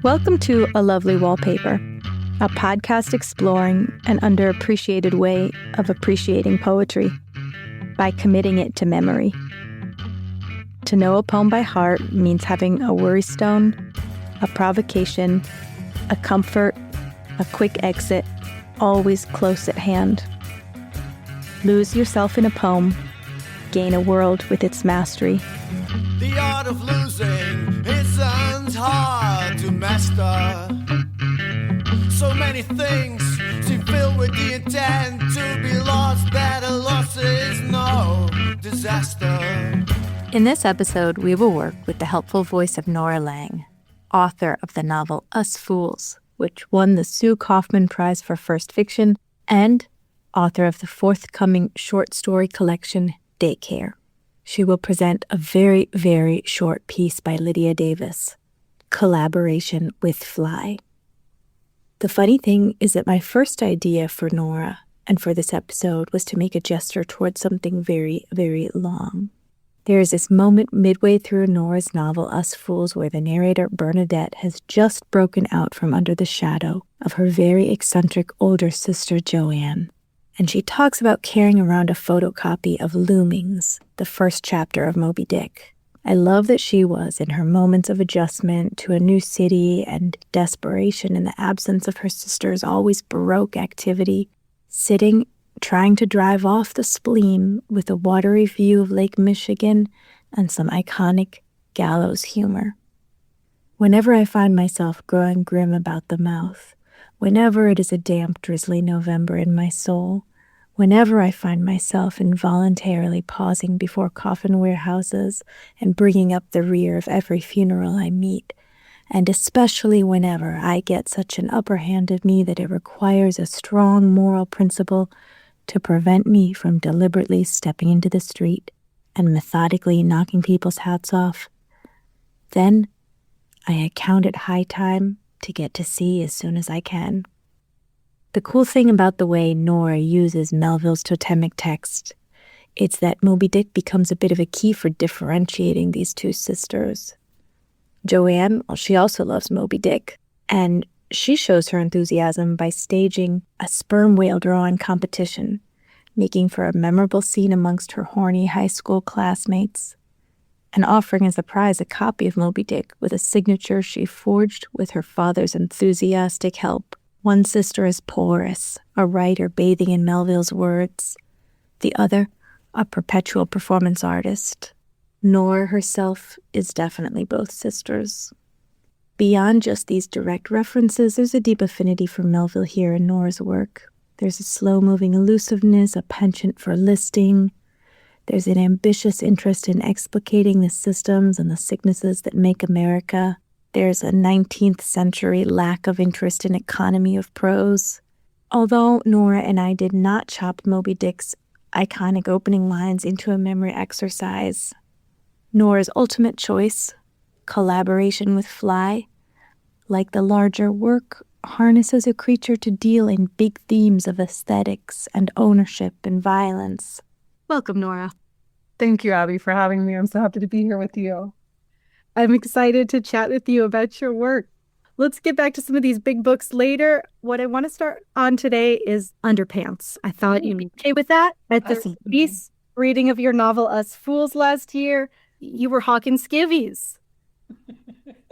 Welcome to A Lovely Wallpaper, a podcast exploring an underappreciated way of appreciating poetry by committing it to memory. To know a poem by heart means having a worry stone, a provocation, a comfort, a quick exit, always close at hand. Lose yourself in a poem, gain a world with its mastery. The art of losing isn't hard to master. So many things seem filled with the intent to be lost, that a loss is no disaster. In this episode, we will work with the helpful voice of Nora Lange, author of the novel Us Fools, which won the Sue Kaufman Prize for First Fiction, and author of the forthcoming short story collection Daycare. She will present a very, very short piece by Lydia Davis, Collaboration with Fly. The funny thing is that my first idea for Nora and for this episode was to make a gesture towards something very, very long. There is this moment midway through Nora's novel Us Fools where the narrator Bernadette has just broken out from under the shadow of her very eccentric older sister Joanne. And she talks about carrying around a photocopy of Loomings, the first chapter of Moby Dick. I love that she was, in her moments of adjustment to a new city and desperation in the absence of her sister's always Baroque activity, sitting, trying to drive off the spleen with a watery view of Lake Michigan and some iconic gallows humor. Whenever I find myself growing grim about the mouth, whenever it is a damp, drizzly November in my soul, whenever I find myself involuntarily pausing before coffin warehouses and bringing up the rear of every funeral I meet, and especially whenever I get such an upper hand of me that it requires a strong moral principle to prevent me from deliberately stepping into the street and methodically knocking people's hats off, then I account it high time to get to sea as soon as I can. The cool thing about the way Nora uses Melville's totemic text, it's that Moby Dick becomes a bit of a key for differentiating these two sisters. Joanne, well, she also loves Moby Dick, and she shows her enthusiasm by staging a sperm whale drawing competition, making for a memorable scene amongst her horny high school classmates, and offering as a prize a copy of Moby Dick with a signature she forged with her father's enthusiastic help. One sister is porous, a writer bathing in Melville's words. The other, a perpetual performance artist. Nora herself is definitely both sisters. Beyond just these direct references, there's a deep affinity for Melville here in Nora's work. There's a slow-moving elusiveness, a penchant for listing. There's an ambitious interest in explicating the systems and the sicknesses that make America. There's a 19th century lack of interest in economy of prose. Although Nora and I did not chop Moby Dick's iconic opening lines into a memory exercise, Nora's ultimate choice, collaboration with Fly, like the larger work, harnesses a creature to deal in big themes of aesthetics and ownership and violence. Welcome, Nora. Thank you, Abby, for having me. I'm so happy to be here with you. I'm excited to chat with you about your work. Let's get back to some of these big books later. What I want to start on today is Underpants. I thought you'd be okay with that. At the piece reading of your novel Us Fools last year, you were hawking skivvies.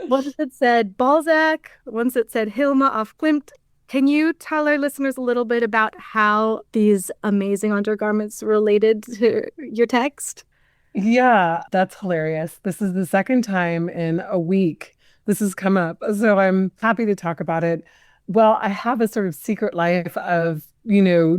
Once it said Balzac, once it said Hilma af Klint. Can you tell our listeners a little bit about how these amazing undergarments related to your text? Yeah, that's hilarious. This is the second time in a week this has come up, so I'm happy to talk about it. Well, I have a sort of secret life of,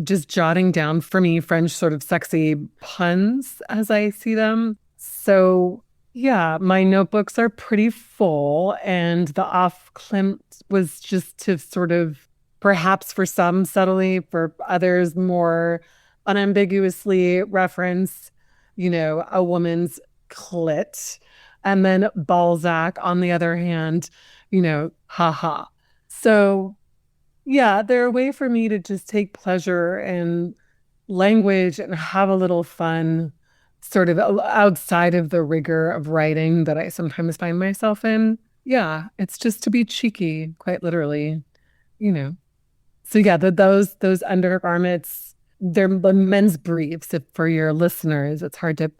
just jotting down for me French sort of sexy puns as I see them. So yeah, my notebooks are pretty full, and the off Klimt was just to sort of, perhaps for some subtly, for others more unambiguously reference, a woman's clit. And then Balzac, on the other hand, haha. So yeah, they're a way for me to just take pleasure in language and have a little fun sort of outside of the rigor of writing that I sometimes find myself in. Yeah, it's just to be cheeky, quite literally, you know. So yeah, those undergarments, they're the men's briefs. If for your listeners, it's hard to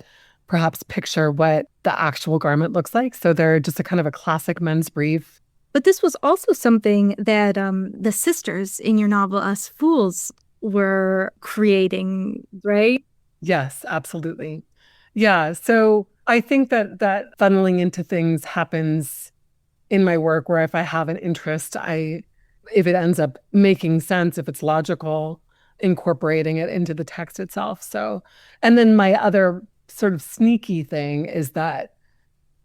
perhaps picture what the actual garment looks like. So they're just a kind of a classic men's brief. But this was also something that the sisters in your novel, Us Fools, were creating, right? Yes, absolutely. Yeah. So I think that funneling into things happens in my work where if I have an interest, if it ends up making sense, if it's logical, incorporating it into the text itself. So, and then my other sort of sneaky thing is that,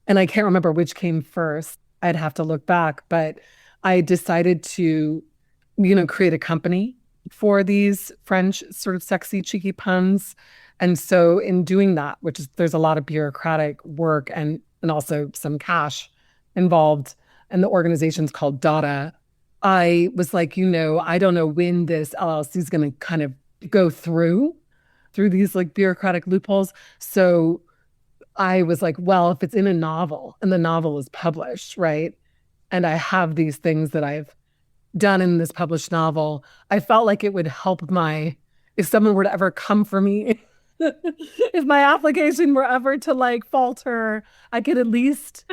and I can't remember which came first, I'd have to look back, but I decided to, create a company for these French sort of sexy, cheeky puns. And so in doing that, which is there's a lot of bureaucratic work and also some cash involved, and the organization's called Data. I was like, I don't know when this LLC is going to kind of go through these like bureaucratic loopholes. So I was like, well, if it's in a novel and the novel is published, right? And I have these things that I've done in this published novel, I felt like it would help if someone were to ever come for me, if my application were ever to like falter, I could at least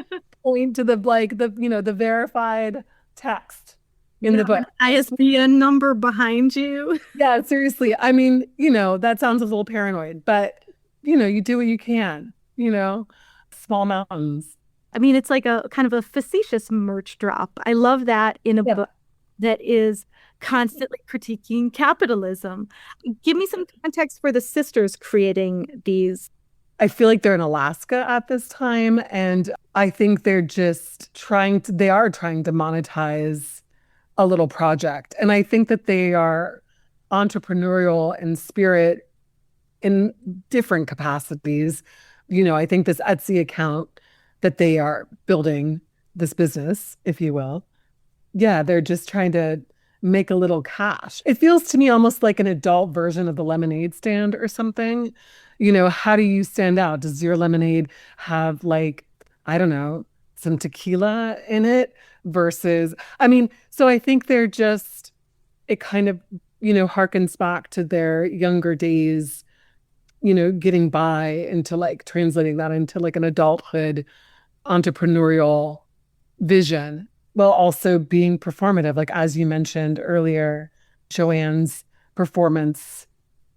point to the verified text in the book. ISBN number behind you. Yeah, seriously. I mean, that sounds a little paranoid, but you do what you can, small mountains. I mean, it's like a kind of a facetious merch drop. I love that in a book that is constantly critiquing capitalism. Give me some context for the sisters creating these. I feel like they're in Alaska at this time, and I think they are trying to monetize a little project. And I think that they are entrepreneurial in spirit in different capacities. I think this Etsy account that they are building this business, if you will. Yeah, they're just trying to make a little cash. It feels to me almost like an adult version of the lemonade stand or something. How do you stand out? Does your lemonade have like, I don't know, some tequila in it versus, so I think it kind of, harkens back to their younger days, getting by into like translating that into like an adulthood entrepreneurial vision while also being performative. Like, as you mentioned earlier, Joanne's performance,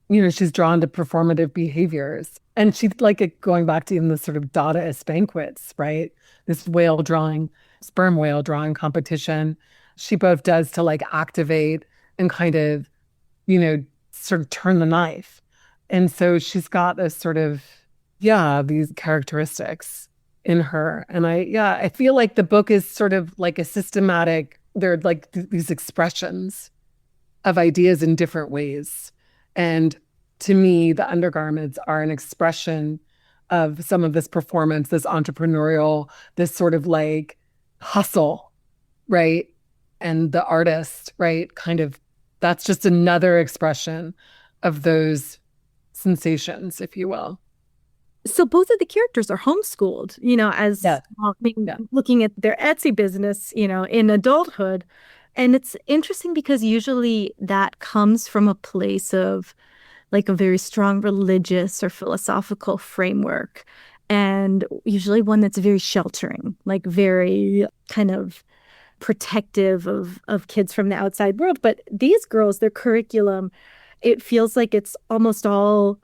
she's drawn to performative behaviors. And she like it going back to even the sort of Dadaist banquets, right? This sperm whale drawing competition. She both does to like activate and kind of, sort of turn the knife. And so she's got this sort of, these characteristics in her. And I feel like the book is sort of like a systematic, they're like these expressions of ideas in different ways. And to me, the undergarments are an expression of some of this performance, this entrepreneurial, this sort of like hustle, right? And the artist, right? Kind of, that's just another expression of those sensations, if you will. So both of the characters are homeschooled, as looking at their Etsy business, in adulthood. And it's interesting because usually that comes from a place of like a very strong religious or philosophical framework. And usually one that's very sheltering, like very kind of protective of kids from the outside world. But these girls, their curriculum, it feels like it's almost all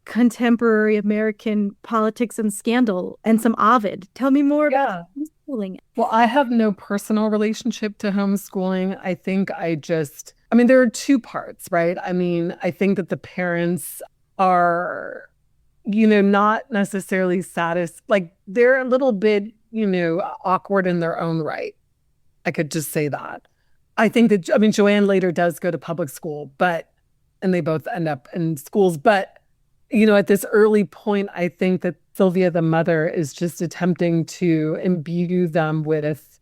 contemporary American politics and scandal and some Ovid. Tell me more about homeschooling. Well, I have no personal relationship to homeschooling. There are two parts, right? I think that the parents are, not necessarily satisfied. Like they're a little bit, awkward in their own right. I could just say that. I think that, Joanne later does go to public school, and they both end up in schools, but at this early point, I think that Sylvia, the mother, is just attempting to imbue them with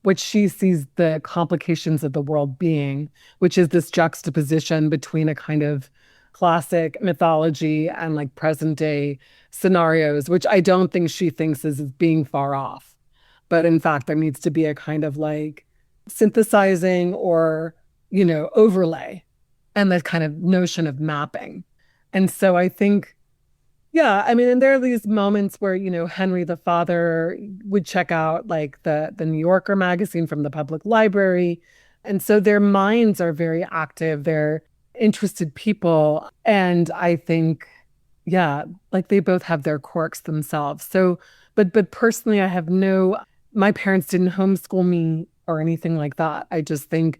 what she sees the complications of the world being, which is this juxtaposition between a kind of classic mythology and like present day scenarios, which I don't think she thinks is being far off. but in fact, there needs to be a kind of like synthesizing or, overlay and that kind of notion of mapping. And so I think, yeah, I mean, and there are these moments where, Henry the father would check out like the New Yorker magazine from the public library. And so their minds are very active. They're interested people. And I think, yeah, like they both have their quirks themselves. So, but personally, my parents didn't homeschool me or anything like that. I just think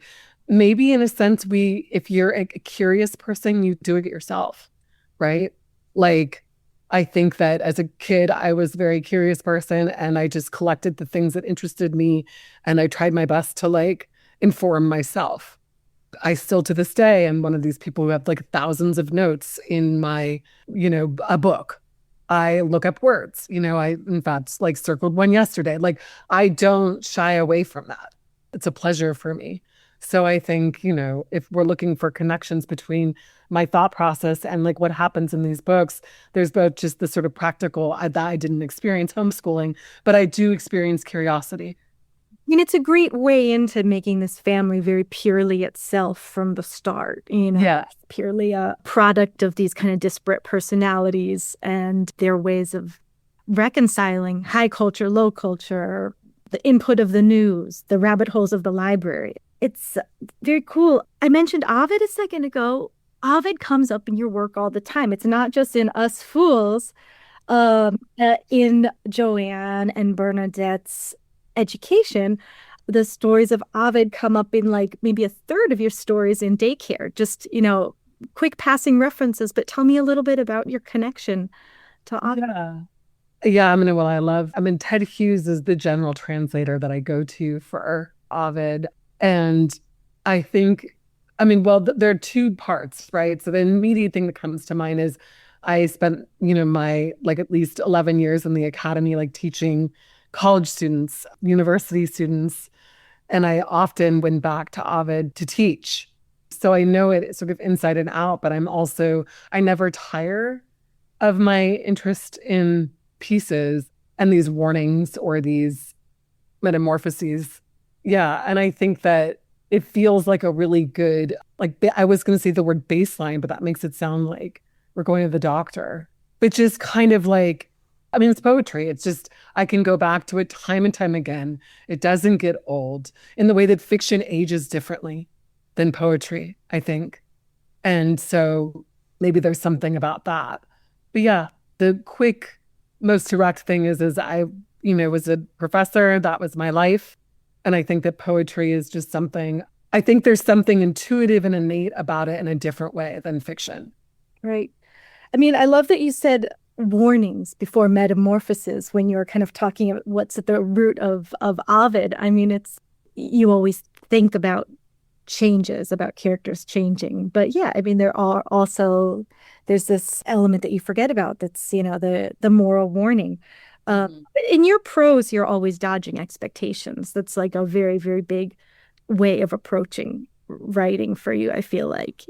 maybe in a sense, if you're a curious person, you do it yourself, right? Like, I think that as a kid, I was a very curious person and I just collected the things that interested me and I tried my best to like inform myself. I still to this day am one of these people who have like thousands of notes in my, a book. I look up words, I in fact like circled one yesterday. Like I don't shy away from that. It's a pleasure for me. So I think, if we're looking for connections between my thought process and like what happens in these books, there's both just the sort of practical that I didn't experience homeschooling, but I do experience curiosity. It's a great way into making this family very purely itself from the start, Yeah. purely a product of these kind of disparate personalities and their ways of reconciling high culture, low culture, the input of the news, the rabbit holes of the library. It's very cool. I mentioned Ovid a second ago. Ovid comes up in your work all the time. It's not just in Us Fools, in Joanne and Bernadette's education. The stories of Ovid come up in like maybe a third of your stories in daycare. Just, quick passing references, but tell me a little bit about your connection to Ovid. Yeah, Ted Hughes is the general translator that I go to for Ovid. And I think, there are two parts, right? So the immediate thing that comes to mind is I spent, my like at least 11 years in the academy, like teaching college students, university students, and I often went back to Ovid to teach. So I know it sort of inside and out, but I never tire of my interest in pieces and these warnings or these metamorphoses. Yeah. And I think that it feels like a really good, like I was going to say the word baseline, but that makes it sound like we're going to the doctor, which is kind of like, it's poetry. It's just, I can go back to it time and time again. It doesn't get old in the way that fiction ages differently than poetry, I think. And so maybe there's something about that. But yeah, the quick, most direct thing is I, was a professor. That was my life. And I think that poetry is just I think there's something intuitive and innate about it in a different way than fiction. Right. I love that you said warnings before metamorphoses when you're kind of talking about what's at the root of Ovid. You always think about changes, about characters changing. But yeah, there's this element that you forget about that's, the moral warning. In your prose, you're always dodging expectations. That's like a very, very big way of approaching writing for you. I feel like,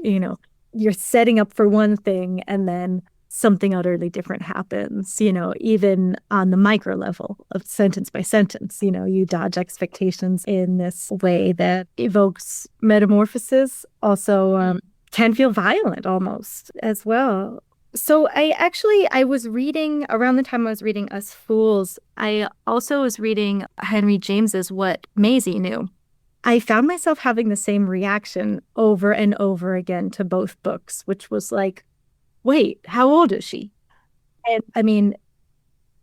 you're setting up for one thing and then something utterly different happens, even on the micro level of sentence by sentence, you dodge expectations in this way that evokes metamorphosis, also can feel violent almost as well. So I was reading around the time I was reading Us Fools, I also was reading Henry James's What Maisie Knew. I found myself having the same reaction over and over again to both books, which was like, wait, how old is she? And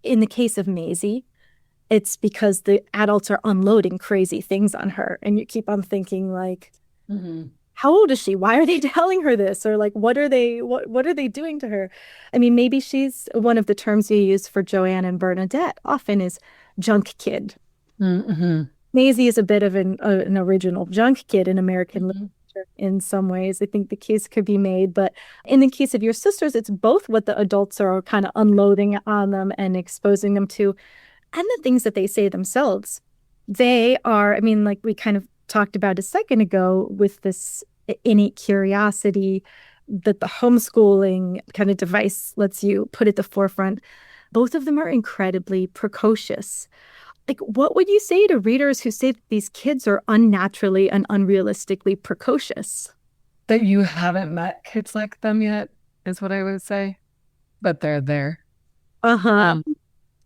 in the case of Maisie, it's because the adults are unloading crazy things on her. And you keep on thinking like, how old is she? Why are they telling her this? Or like, what are they doing to her? Maybe she's one of the terms you use for Joanne and Bernadette often is junk kid. Mm-hmm. Maisie is a bit of an original junk kid in American literature in some ways. I think the case could be made. But in the case of your sisters, it's both what the adults are kind of unloading on them and exposing them to, and the things that they say themselves. They are, like we kind of talked about a second ago with this innate curiosity that the homeschooling kind of device lets you put at the forefront. Both of them are incredibly precocious. Like, what would you say to readers who say that these kids are unnaturally and unrealistically precocious? That you haven't met kids like them yet is what I would say, but they're there. Uh-huh.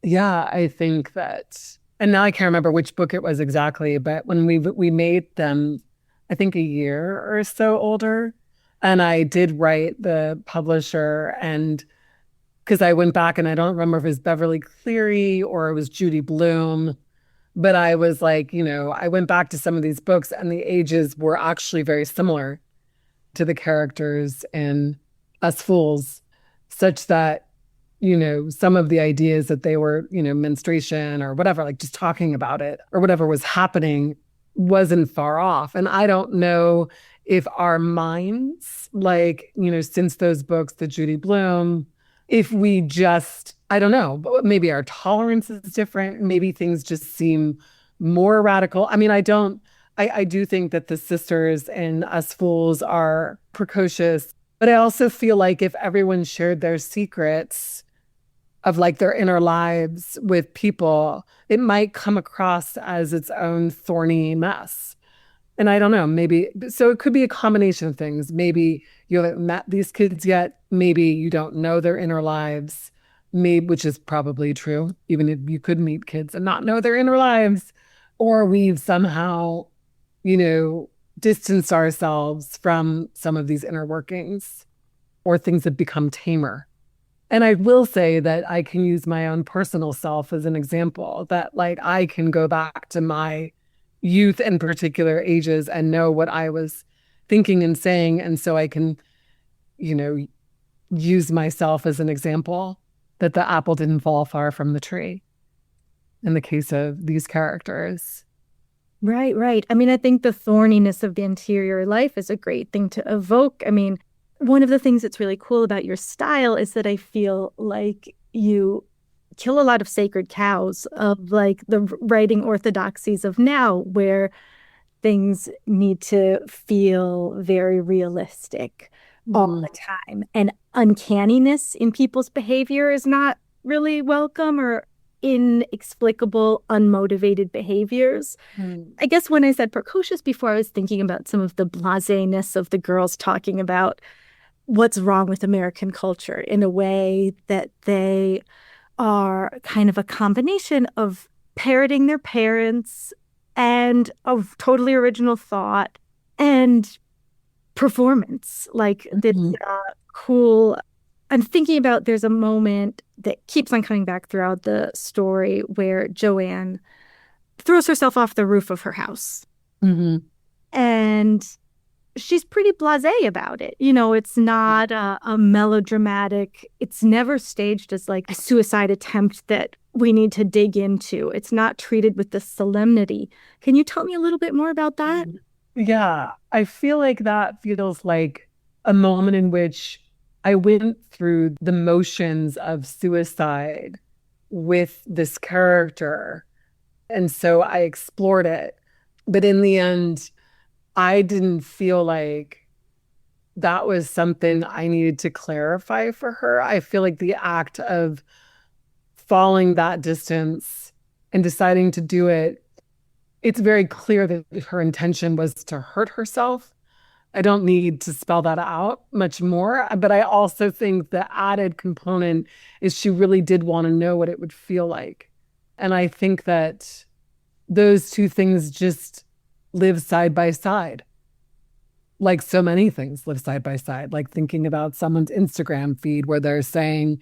Yeah, I think that, and now I can't remember which book it was exactly, but when we made them, I think a year or so older, and I did write the publisher, and because I went back and I don't remember if it was Beverly Cleary or it was Judy Blume, but I was like, I went back to some of these books and the ages were actually very similar to the characters in Us Fools, such that, some of the ideas that they were, menstruation or whatever, like just talking about it or whatever was happening wasn't far off. And I don't know if our minds, like, since those books, the Judy Blume, if we just, I don't know, but maybe our tolerance is different. Maybe things just seem more radical. I mean, I do think that the sisters in Us Fools are precocious, but I also feel like if everyone shared their secrets of like their inner lives with people, it might come across as its own thorny mess. And I don't know, maybe, so it could be a combination of things. Maybe you haven't met these kids yet. Maybe you don't know their inner lives, maybe, which is probably true, even if you could meet kids and not know their inner lives. Or we've somehow, distanced ourselves from some of these inner workings, or things have become tamer. And I will say that I can use my own personal self as an example, that like I can go back to my youth and particular ages and know what I was thinking and saying. And so I can, use myself as an example that the apple didn't fall far from the tree in the case of these characters. Right, right. I mean, I think the thorniness of the interior life is a great thing to evoke. I mean, one of the things that's really cool about your style is that I feel like you kill a lot of sacred cows of like the writing orthodoxies of now, where things need to feel very realistic all the time. And uncanniness in people's behavior is not really welcome, or inexplicable, unmotivated behaviors. I guess when I said precocious before, I was thinking about some of the blaseness of the girls talking about what's wrong with American culture in a way that they are kind of a combination of parroting their parents and of totally original thought and performance. Like this cool. I'm thinking about there's a moment that keeps on coming back throughout the story where Joanne throws herself off the roof of her house. And she's pretty blasé about it. It's not a melodramatic, it's never staged as like a suicide attempt that we need to dig into. It's not treated with the solemnity. Can you tell me a little bit more about that? Yeah, I feel like that feels like a moment in which I went through the motions of suicide with this character. And so I explored it. But in the end, I didn't feel like that was something I needed to clarify for her. I feel like the act of falling that distance and deciding to do it, it's very clear that her intention was to hurt herself. I don't need to spell that out much more, but I also think the added component is she really did want to know what it would feel like. And I think that those two things just live side by side. Like so many things live side by side, like thinking about someone's Instagram feed where they're saying,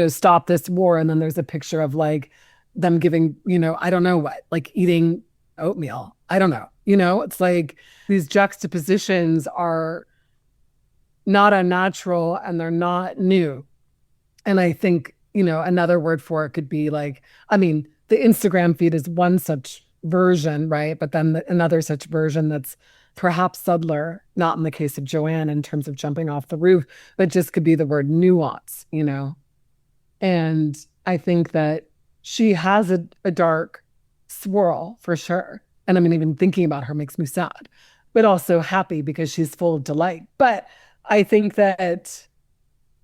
stop this war. And then there's a picture of like them giving, I don't know what, like eating oatmeal. I don't know. It's like these juxtapositions are not unnatural and they're not new. And I think, another word for it could be like, I mean, the Instagram feed is one such version, right? But then another such version that's perhaps subtler, not in the case of Joanne in terms of jumping off the roof, but just could be the word nuance, And I think that she has a dark swirl for sure. And I mean, even thinking about her makes me sad, but also happy because she's full of delight. But I think that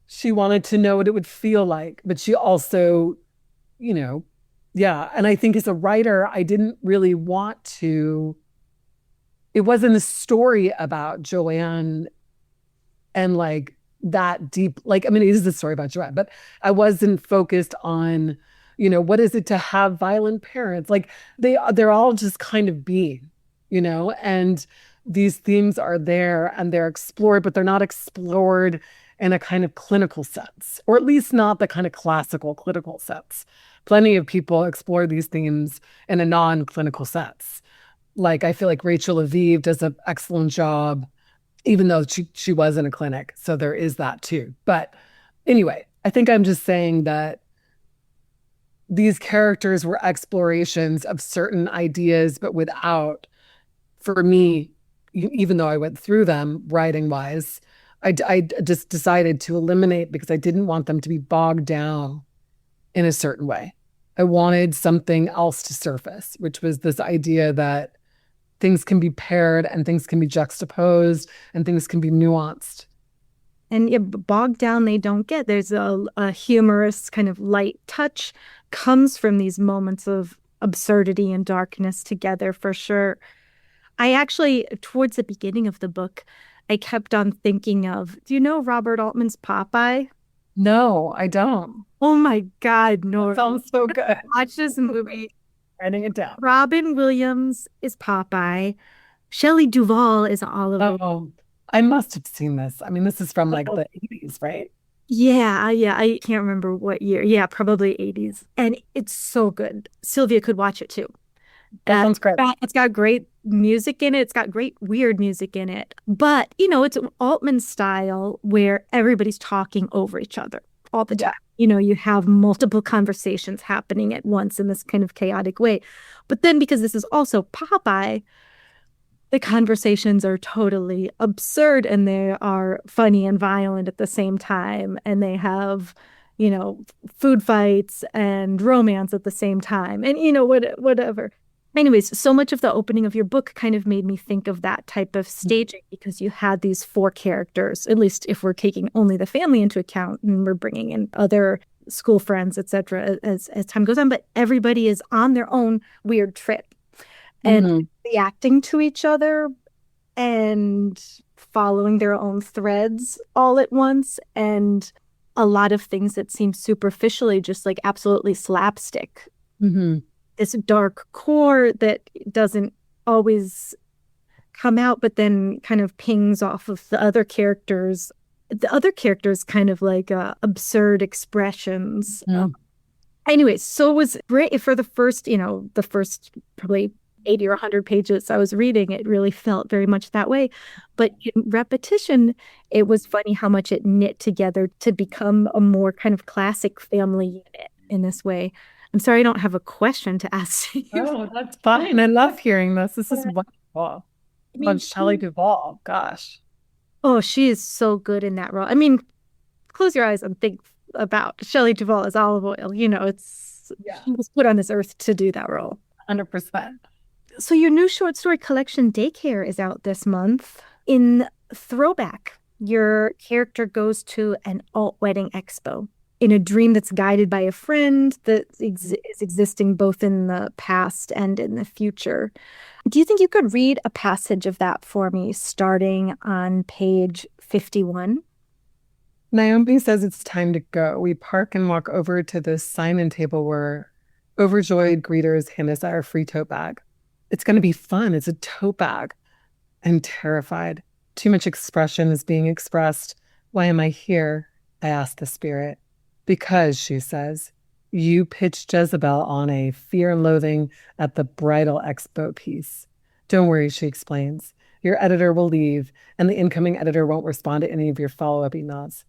she wanted to know what it would feel like, but she also, Yeah. And I think as a writer, I didn't really want to, it wasn't a story about Joanne and like that deep, like, I mean, it is a story about Joanne, but I wasn't focused on, what is it to have violent parents? Like they're all just kind of being, and these themes are there and they're explored, but they're not explored in a kind of clinical sense, or at least not the kind of classical clinical sense. Plenty of people explore these themes in a non-clinical sense. Like I feel like Rachel Aviv does an excellent job, even though she was in a clinic. So there is that too. But anyway, I think I'm just saying that these characters were explorations of certain ideas, but without, for me, even though I went through them writing wise, I just decided to eliminate because I didn't want them to be bogged down in a certain way. I wanted something else to surface, which was this idea that things can be paired and things can be juxtaposed and things can be nuanced. And bogged down they don't get. There's a humorous kind of light touch comes from these moments of absurdity and darkness together for sure. I actually, towards the beginning of the book, I kept on thinking of, do you know Robert Altman's Popeye? No, I don't. Oh my God, no. That sounds so good. Watch this movie. Writing it down. Robin Williams is Popeye. Shelley Duvall is Oliver. Oh, I must have seen this. I mean, this is from like the 80s, right? Yeah. I can't remember what year. Yeah, probably 80s. And it's so good. Sylvia could watch it too. That sounds great. It's got great music in it. It's got great weird music in it. But, it's Altman style where everybody's talking over each other all the time. You have multiple conversations happening at once in this kind of chaotic way. But then because this is also Popeye, the conversations are totally absurd and they are funny and violent at the same time. And they have, food fights and romance at the same time. And, whatever. Anyways, so much of the opening of your book kind of made me think of that type of staging because you had these four characters, at least if we're taking only the family into account and we're bringing in other school friends, etc., as time goes on. But everybody is on their own weird trip and reacting to each other and following their own threads all at once. And a lot of things that seem superficially just like absolutely slapstick. This dark core that doesn't always come out, but then kind of pings off of the other characters. The other characters kind of like absurd expressions. Anyways, so it was great for the first, the first probably 80 or 100 pages I was reading. It really felt very much that way. But in repetition, it was funny how much it knit together to become a more kind of classic family unit in this way. I'm sorry I don't have a question to ask you. Oh, that's fine. I love hearing this. This is wonderful. Shelley Duvall, gosh. Oh, she is so good in that role. I mean, close your eyes and think about Shelley Duvall as Olive Oil. She was put on this earth to do that role. 100%. So your new short story collection, Daycare, is out this month. In Throwback, your character goes to an alt wedding expo in a dream that's guided by a friend that is existing both in the past and in the future. Do you think you could read a passage of that for me, starting on page 51? Naomi says it's time to go. We park and walk over to the sign-in table where overjoyed greeters hand us our free tote bag. It's going to be fun. It's a tote bag. I'm terrified. Too much expression is being expressed. Why am I here? I ask the spirit. Because, she says, you pitched Jezebel on a Fear and Loathing at the Bridal Expo piece. Don't worry, she explains. Your editor will leave, and the incoming editor won't respond to any of your follow-up emails.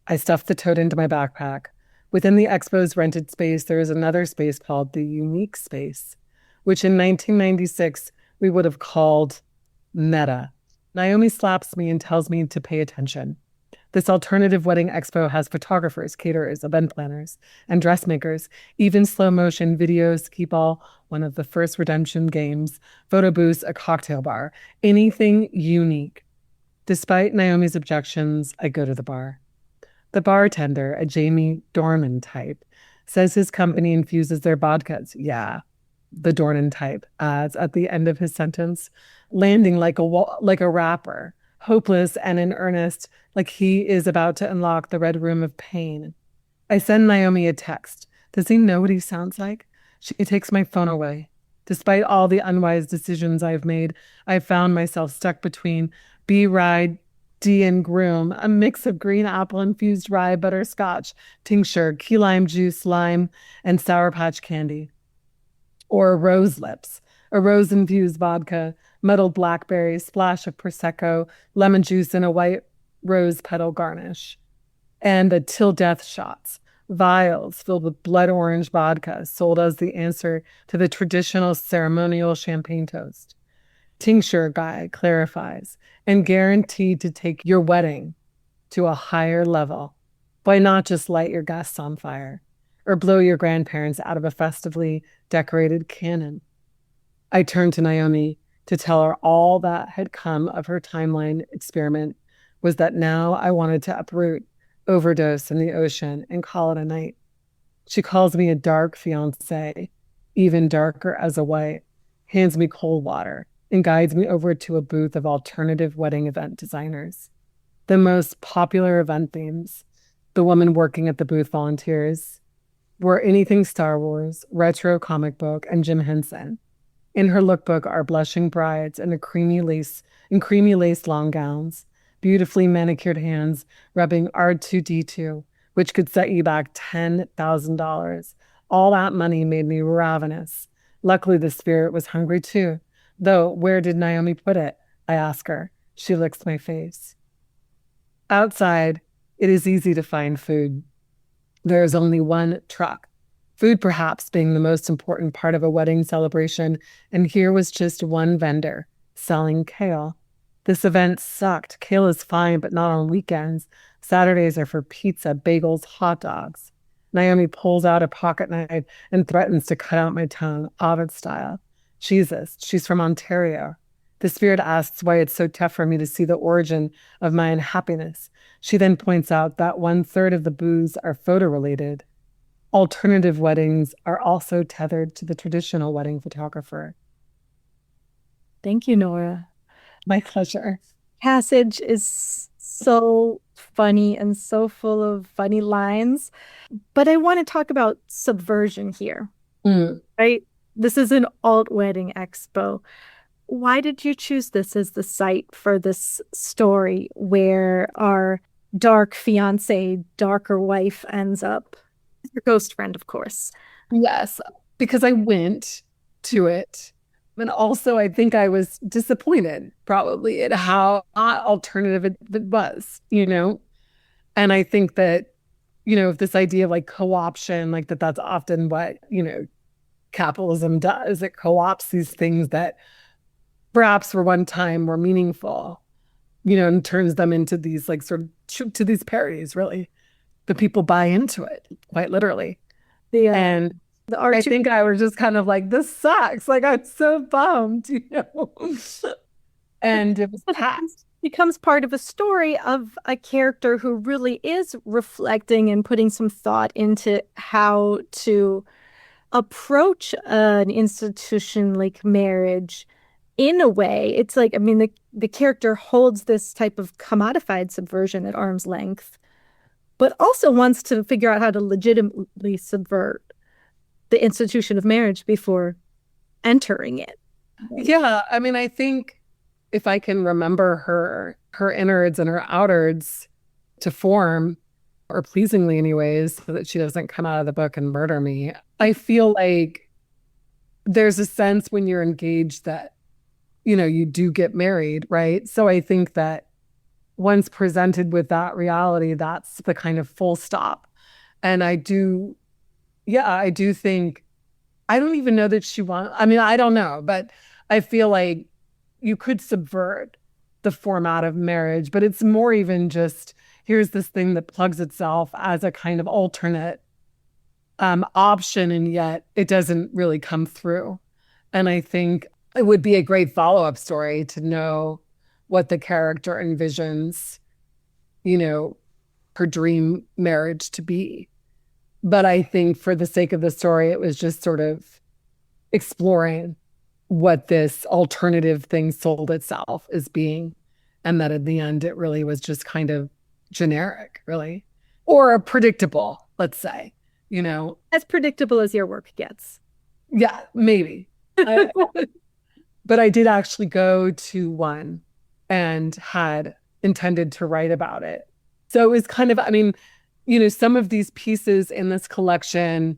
I stuff the tote into my backpack. Within the expo's rented space, there is another space called the Unique Space, which in 1996 we would have called Meta. Naomi slaps me and tells me to pay attention. This alternative wedding expo has photographers, caterers, event planners, and dressmakers, even slow-motion video skee-ball, one of the first redemption games, photo booths, a cocktail bar, anything unique. Despite Naomi's objections, I go to the bar. The bartender, a Jamie Dornan type, Says his company infuses their vodkas. Yeah, the Dornan type adds at the end of his sentence, landing like a rapper, hopeless and in earnest, like he is about to unlock the red room of pain. I send Naomi a text. Does he know what he sounds like? She takes my phone away. Despite all the unwise decisions I've made, I've found myself stuck between B ride, D and groom, a mix of green apple infused rye butterscotch, tincture, key lime juice, lime, and Sour Patch candy. Or rose lips, a rose infused vodka, muddled blackberries, splash of Prosecco, lemon juice, and a white rose petal garnish. And the till death shots, vials filled with blood orange vodka, sold as the answer to the traditional ceremonial champagne toast. Tincture guy clarifies, and guaranteed to take your wedding to a higher level. Why not just light your guests on fire or blow your grandparents out of a festively decorated cannon? I turned to Naomi to tell her all that had come of her timeline experiment was that now I wanted to uproot, overdose in the ocean, and call it a night. She calls me a dark fiancé, even darker as a white, hands me cold water, and guides me over to a booth of alternative wedding event designers. The most popular event themes, the woman working at the booth volunteers, were anything Star Wars, retro comic book, and Jim Henson. In her lookbook are blushing brides in creamy lace long gowns, beautifully manicured hands rubbing R2D2, which could set you back $10,000. All that money made me ravenous. Luckily, the spirit was hungry too. Though, where did Naomi put it? I ask her. She licks my face. Outside, it is easy to find food. There is only one truck. Food perhaps being the most important part of a wedding celebration, and here was just one vendor selling kale. This event sucked. Kale is fine, but not on weekends. Saturdays are for pizza, bagels, hot dogs. Naomi pulls out a pocket knife and threatens to cut out my tongue, Ovid style. Jesus, she's from Ontario. The spirit asks why it's so tough for me to see the origin of my unhappiness. She then points out that 1/3 of the booths are photo-related. Alternative weddings are also tethered to the traditional wedding photographer. Thank you, Nora. My pleasure. Passage is so funny and so full of funny lines. But I want to talk about subversion here, right? This is an alt wedding expo. Why did you choose this as the site for this story where our dark fiance, darker wife ends up? Your ghost friend, of course. Yes, because I went to it. And also, I think I was disappointed probably at how alternative it was, And I think that, this idea of like co-option, like that's often what, capitalism does. It co-opts these things that perhaps for one time were meaningful, and turns them into these like sort of to these parodies, really. The people buy into it, quite literally. And I think I was just kind of like, this sucks. Like, I'm so bummed, And it was past. Becomes part of a story of a character who really is reflecting and putting some thought into how to approach an institution like marriage in a way. It's like, the character holds this type of commodified subversion at arm's length, but also wants to figure out how to legitimately subvert the institution of marriage before entering it. Yeah, I think if I can remember her innards and her outards to form, or pleasingly anyways, so that she doesn't come out of the book and murder me, I feel like there's a sense when you're engaged that, you do get married, right? So I think that once presented with that reality, that's the kind of full stop. And I do think, I don't even know that I don't know, but I feel like you could subvert the format of marriage, but it's more even just, here's this thing that plugs itself as a kind of alternate option, and yet it doesn't really come through. And I think it would be a great follow-up story to know what the character envisions, her dream marriage to be. But I think for the sake of the story, it was just sort of exploring what this alternative thing sold itself as being. And that at the end, it really was just kind of generic, really, or predictable, let's say, As predictable as your work gets. Yeah, maybe. But I did actually go to one and had intended to write about it. So it was kind of, I mean, some of these pieces in this collection,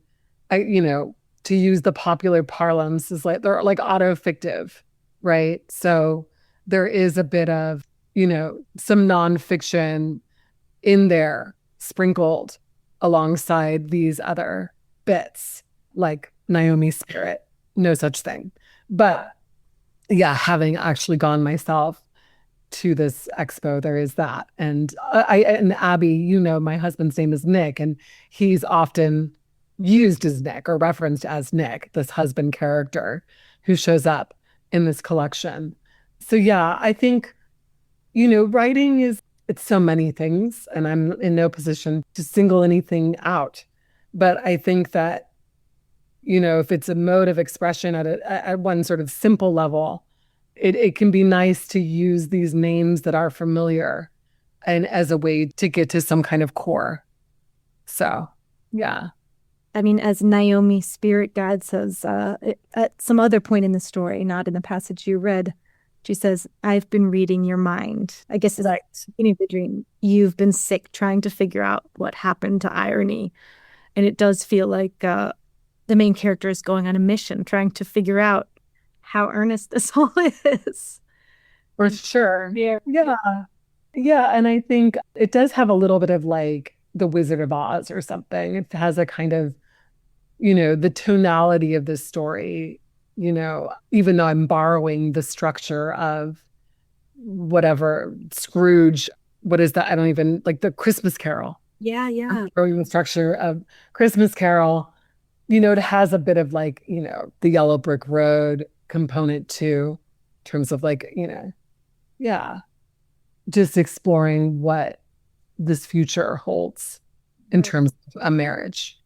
to use the popular parlance, is like they're like auto-fictive, right? So there is a bit of, some nonfiction in there sprinkled alongside these other bits, like Naomi's spirit, no such thing. But yeah, having actually gone myself to this expo, there is that. And and Abby, my husband's name is Nick, and he's often used as Nick or referenced as Nick, this husband character who shows up in this collection. So yeah, I think, writing it's so many things, and I'm in no position to single anything out. But I think that, if it's a mode of expression at one sort of simple level, it can be nice to use these names that are familiar and as a way to get to some kind of core. So, yeah. I mean, as Naomi's spirit guide says at some other point in the story, not in the passage you read, she says, "I've been reading your mind." I guess it's like beginning of the dream. You've been sick trying to figure out what happened to irony. And it does feel like the main character is going on a mission, trying to figure out how earnest this all is. For sure. Yeah. Yeah. Yeah. And I think it does have a little bit of like the Wizard of Oz or something. It has a kind of, the tonality of this story, even though I'm borrowing the structure of whatever Scrooge, what is that? I don't even like the Christmas Carol. Yeah. I'm borrowing the structure of Christmas Carol. It has a bit of like, the Yellow Brick Road component too, in terms of like, yeah, just exploring what this future holds in terms of a marriage.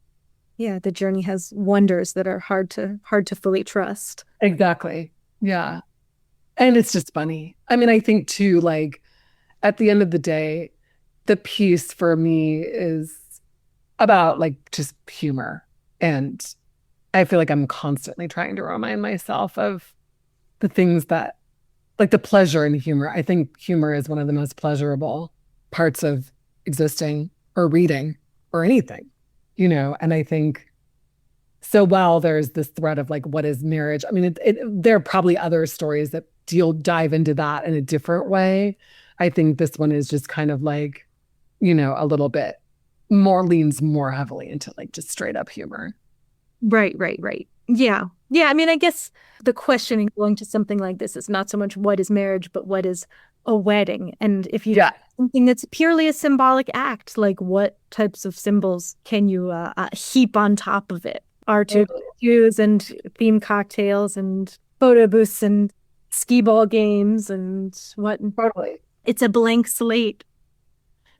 Yeah, the journey has wonders that are hard to fully trust. Exactly. Yeah. And it's just funny. I mean, I think too, like at the end of the day, the piece for me is about like just humor. And I feel like I'm constantly trying to remind myself of the things that, like the pleasure in humor. I think humor is one of the most pleasurable parts of existing or reading or anything, and I think so while there's this thread of like, what is marriage? I mean, there are probably other stories that dive into that in a different way. I think this one is just kind of like, a little bit leans more heavily into like just straight up humor. Right. Yeah. I mean, I guess the question in going to something like this is not so much what is marriage, but what is a wedding? And if you something that's purely a symbolic act, like what types of symbols can you heap on top of it? R2Ds and theme cocktails and photo booths and skee ball games and what? Totally. It's a blank slate.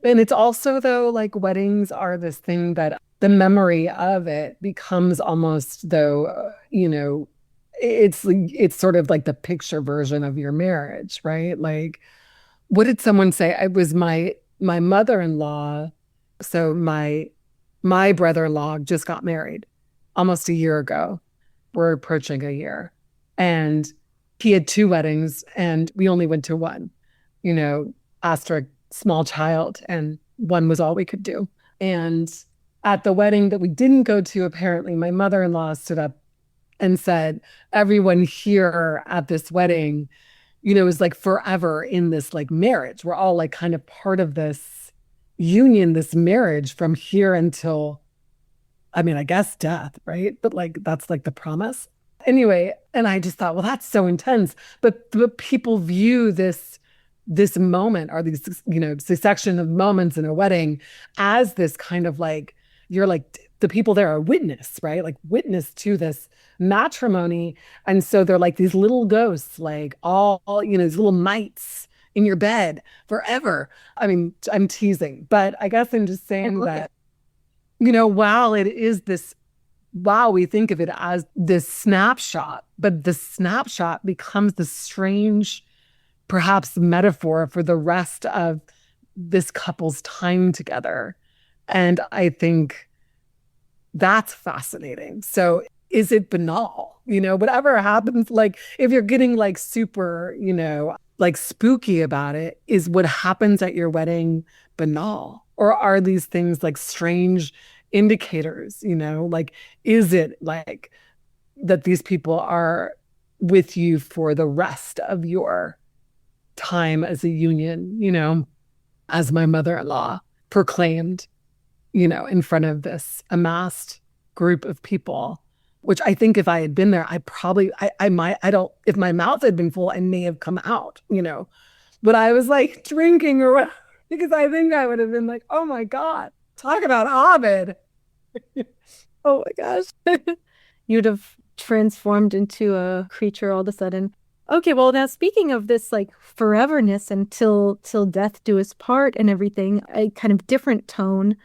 And it's also, though, like weddings are this thing that the memory of it becomes almost, though, it's sort of like the picture version of your marriage, right? Like, what did someone say? It was my mother-in-law. So my brother-in-law just got married almost a year ago. We're approaching a year. And he had 2 weddings and we only went to one, after a small child, and one was all we could do. And at the wedding that we didn't go to, apparently, my mother-in-law stood up and said, everyone here at this wedding, is like forever in this like marriage. We're all like kind of part of this union, this marriage from here until, I mean, I guess death, right? But like, that's like the promise. Anyway, and I just thought, well, that's so intense. But people view this moment or these, succession of moments in a wedding as this kind of like, you're like, the people there are witness, right? Like witness to this matrimony. And so they're like these little ghosts, like all these little mites in your bed forever. I mean, I'm teasing, but I guess I'm just saying that While it is this, wow, we think of it as this snapshot, but the snapshot becomes the strange, perhaps metaphor for the rest of this couple's time together. And I think that's fascinating. So is it banal? Whatever happens, like if you're getting like super, like spooky about it, is what happens at your wedding banal? Or are these things like strange indicators, like is it like that these people are with you for the rest of your time as a union, as my mother-in-law proclaimed, in front of this amassed group of people, which I think if I had been there, I might, if my mouth had been full, I may have come out, but I was like drinking or whatever, because I think I would have been like, oh my God, talk about Ovid. Oh my gosh. You'd have transformed into a creature all of a sudden. Okay, well now speaking of this like foreverness until till death do us part and everything, a kind of different tone.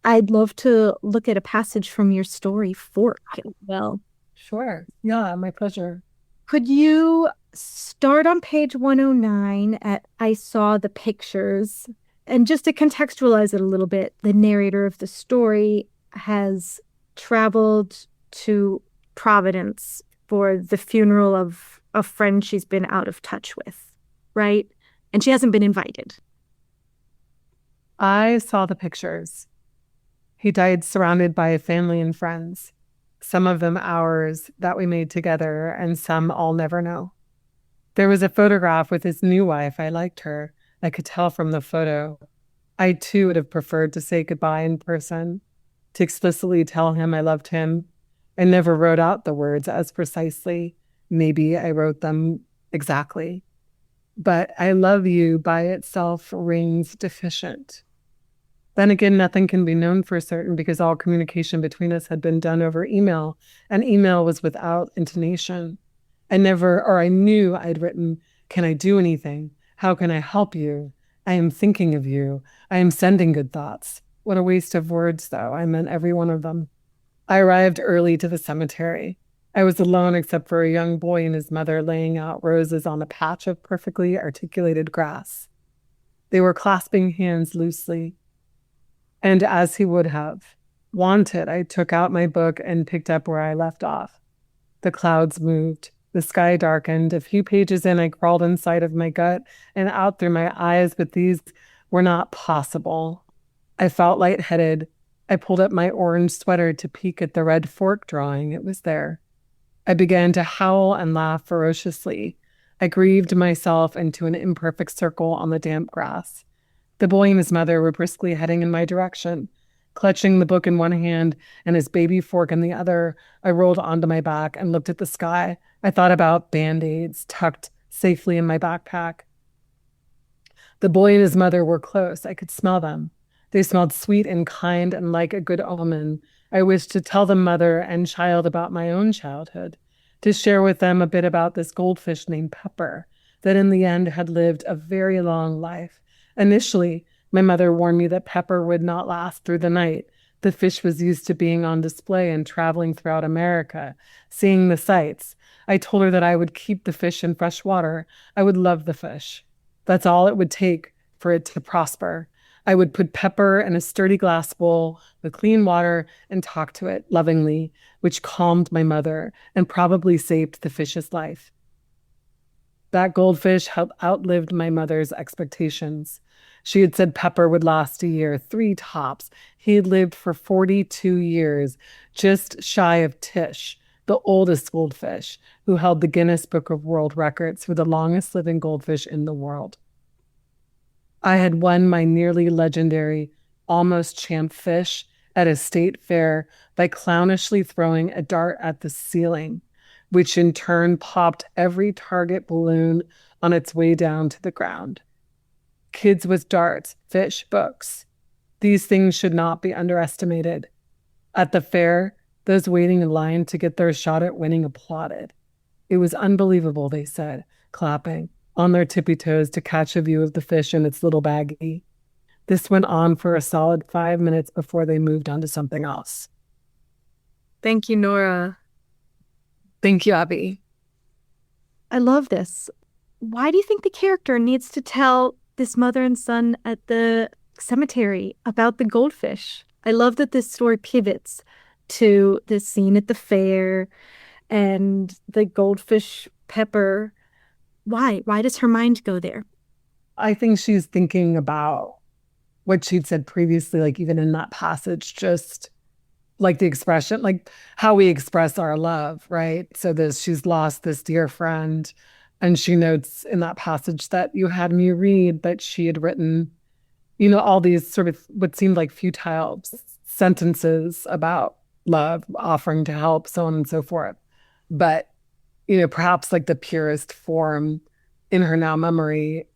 I'd love to look at a passage from your story, Fork, as well. Sure. Yeah, my pleasure. Could you start on page 109 at I saw the pictures? And just to contextualize it a little bit, the narrator of the story has traveled to Providence for the funeral of a friend she's been out of touch with, right? And she hasn't been invited. I saw the pictures. He died surrounded by family and friends, some of them ours that we made together, and some I'll never know. There was a photograph with his new wife. I liked her. I could tell from the photo. I too would have preferred to say goodbye in person, to explicitly tell him I loved him. I never wrote out the words as precisely. Maybe I wrote them exactly. But I love you by itself rings deficient. Then again, nothing can be known for certain because all communication between us had been done over email, and email was without intonation. I knew I'd written, can I do anything? How can I help you? I am thinking of you. I am sending good thoughts. What a waste of words, though. I meant every one of them. I arrived early to the cemetery. I was alone except for a young boy and his mother laying out roses on a patch of perfectly articulated grass. They were clasping hands loosely. And as he would have wanted, I took out my book and picked up where I left off. The clouds moved. The sky darkened. A few pages in, I crawled inside of my gut and out through my eyes, but these were not possible. I felt lightheaded. I pulled up my orange sweater to peek at the red fork drawing. It was there. I began to howl and laugh ferociously. I grieved myself into an imperfect circle on the damp grass. The boy and his mother were briskly heading in my direction. Clutching the book in one hand and his baby fork in the other, I rolled onto my back and looked at the sky. I thought about Band-Aids tucked safely in my backpack. The boy and his mother were close. I could smell them. They smelled sweet and kind and like a good omen. I wished to tell the mother and child about my own childhood, to share with them a bit about this goldfish named Pepper, that in the end had lived a very long life. Initially, my mother warned me that Pepper would not last through the night. The fish was used to being on display and traveling throughout America, seeing the sights. I told her that I would keep the fish in fresh water. I would love the fish. That's all it would take for it to prosper. I would put Pepper in a sturdy glass bowl with clean water and talk to it lovingly, which calmed my mother and probably saved the fish's life. That goldfish had outlived my mother's expectations. She had said Pepper would last a year, 3 tops. He had lived for 42 years, just shy of Tish, the oldest goldfish, who held the Guinness Book of World Records for the longest living goldfish in the world. I had won my nearly legendary, almost champ fish at a state fair by clownishly throwing a dart at the ceiling, which in turn popped every target balloon on its way down to the ground. Kids with darts, fish, books. These things should not be underestimated. At the fair, those waiting in line to get their shot at winning applauded. It was unbelievable, they said, clapping on their tippy toes to catch a view of the fish in its little baggie. This went on for a solid 5 minutes before they moved on to something else. Thank you, Nora. Thank you, Abby. I love this. Why do you think the character needs to tell this mother and son at the cemetery about the goldfish? I love that this story pivots to this scene at the fair and the goldfish pepper. Why? Why does her mind go there? I think she's thinking about what she'd said previously, like even in that passage, just like the expression, like how we express our love, right? So she's lost this dear friend, and she notes in that passage that you had me read that she had written, all these sort of what seemed like futile sentences about love, offering to help, so on and so forth. But, perhaps like the purest form in her now memory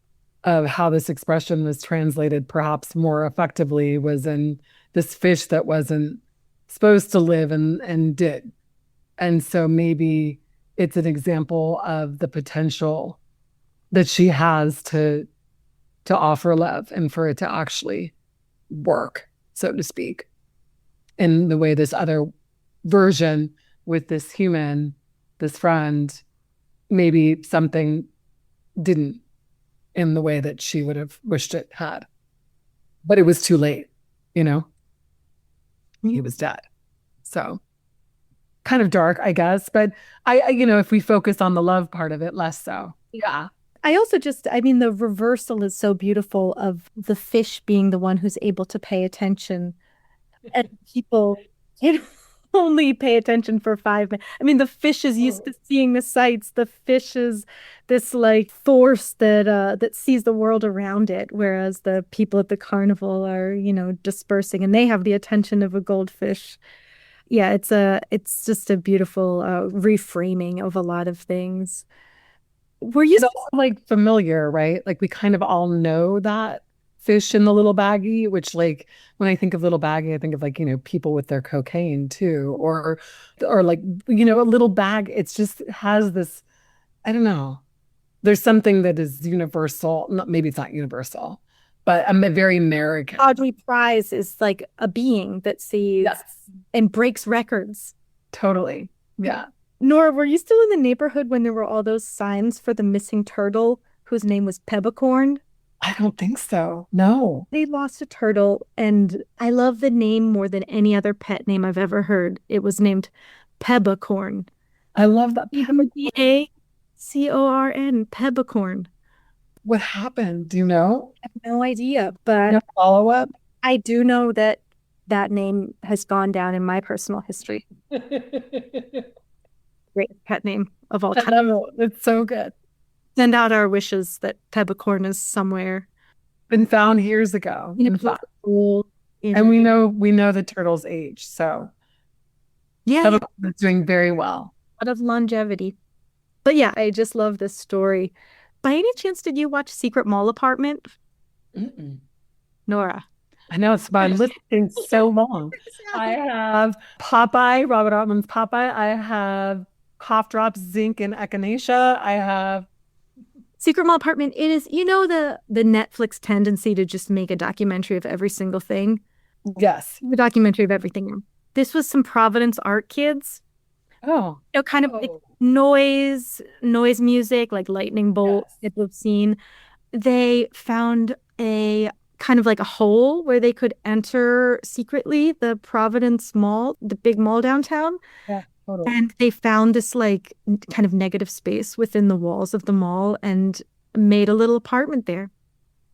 of how this expression was translated perhaps more effectively was in this fish that wasn't supposed to live and did. And so maybe it's an example of the potential that she has to offer love and for it to actually work, so to speak, in the way this other version with this human, this friend, maybe something didn't in the way that she would have wished it had. But it was too late, He was dead. So kind of dark, I guess. But if we focus on the love part of it, less so. Yeah. I also the reversal is so beautiful of the fish being the one who's able to pay attention and people can only pay attention for 5 minutes. The fish is used to seeing the sights. The fish is this like force that sees the world around it, whereas the people at the carnival are, dispersing and they have the attention of a goldfish. Yeah, it's just a beautiful reframing of a lot of things. Were you It's also like familiar, right? Like we kind of all know that fish in the little baggie, which like when I think of little baggie, I think of like, people with their cocaine too, or like, a little bag. It's just has this, I don't know. There's something that is universal. Maybe it's not universal, but I'm very American. Audrey Prize is like a being that sees and breaks records. Totally. Yeah. Nora, were you still in the neighborhood when there were all those signs for the missing turtle whose name was Pebbicorn? I don't think so. No. They lost a turtle, and I love the name more than any other pet name I've ever heard. It was named Pebbicorn. I love that. Pebbicorn. Pebbicorn. What happened? Do you know? I have no idea, but No follow-up? I do know that name has gone down in my personal history. Great pet name of all time. It's so good. Send out our wishes that Pebbicorn is somewhere. Been found years ago. And we know the turtle's age, so yeah, Pebbicorn is doing very well. A lot of longevity. But yeah, I just love this story. By any chance, did you watch Secret Mall Apartment? Mm-mm. Nora. I know it's been listening so long. I have Popeye, Robert Altman's Popeye. I have Cough Drops, Zinc, and Echinacea. I have Secret Mall Apartment. It is, the Netflix tendency to just make a documentary of every single thing. Yes. The documentary of everything. This was some Providence art kids. Oh. Kind of like noise music, like lightning bolts that we've seen. They found a kind of like a hole where they could enter secretly the Providence Mall, the big mall downtown. Yeah, totally. And they found this like kind of negative space within the walls of the mall and made a little apartment there.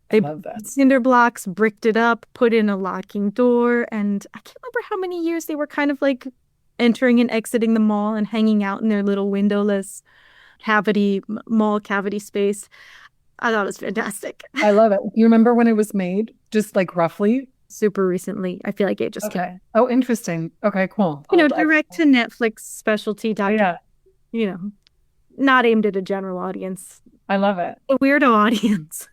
They love that. Cinder blocks, bricked it up, put in a locking door, and I can't remember how many years they were kind of like entering and exiting the mall and hanging out in their little windowless mall cavity space. I thought it was fantastic. I love it. You remember when it was made? Just like roughly? Super recently. I feel like it just came. Oh, interesting. Okay, cool. Direct to Netflix specialty documentary. Yeah. Not aimed at a general audience. I love it. A weirdo audience.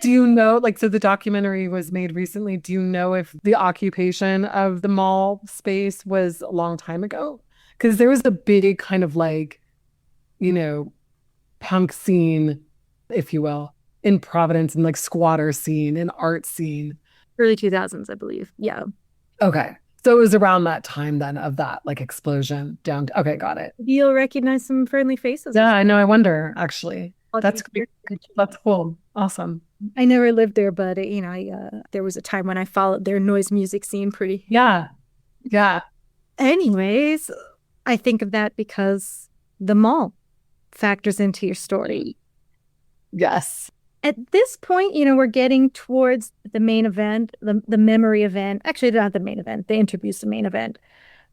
Do you know, so the documentary was made recently. Do you know if the occupation of the mall space was a long time ago? Because there was a big kind of punk scene, if you will, in Providence, and like squatter scene and art scene Early 2000s, I believe. Yeah. Okay. So it was around that time then of that like explosion down. Okay, got it. You'll recognize some friendly faces. Yeah, I know. I wonder actually. That's Good. That's cool. Awesome. I never lived there, but there was a time when I followed their noise music scene pretty. Yeah. Yeah. Anyways, I think of that because the mall factors into your story. Yes. At this point, we're getting towards the main event, the memory event. Actually, not the main event. They introduced the main event.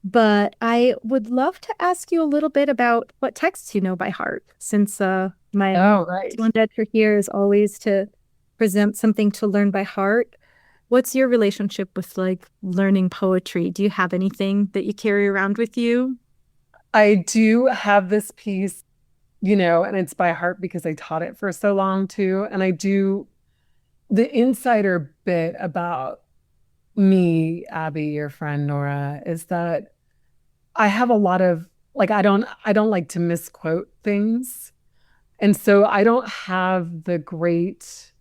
But I would love to ask you a little bit about what texts you know by heart, since my mantra here is always to present something to learn by heart. What's your relationship with like learning poetry? Do you have anything that you carry around with you? I do have this piece, and it's by heart because I taught it for so long too. And I do the insider bit about me, Abby, your friend Nora, is that I have a lot of like I don't like to misquote things. And so I don't have the great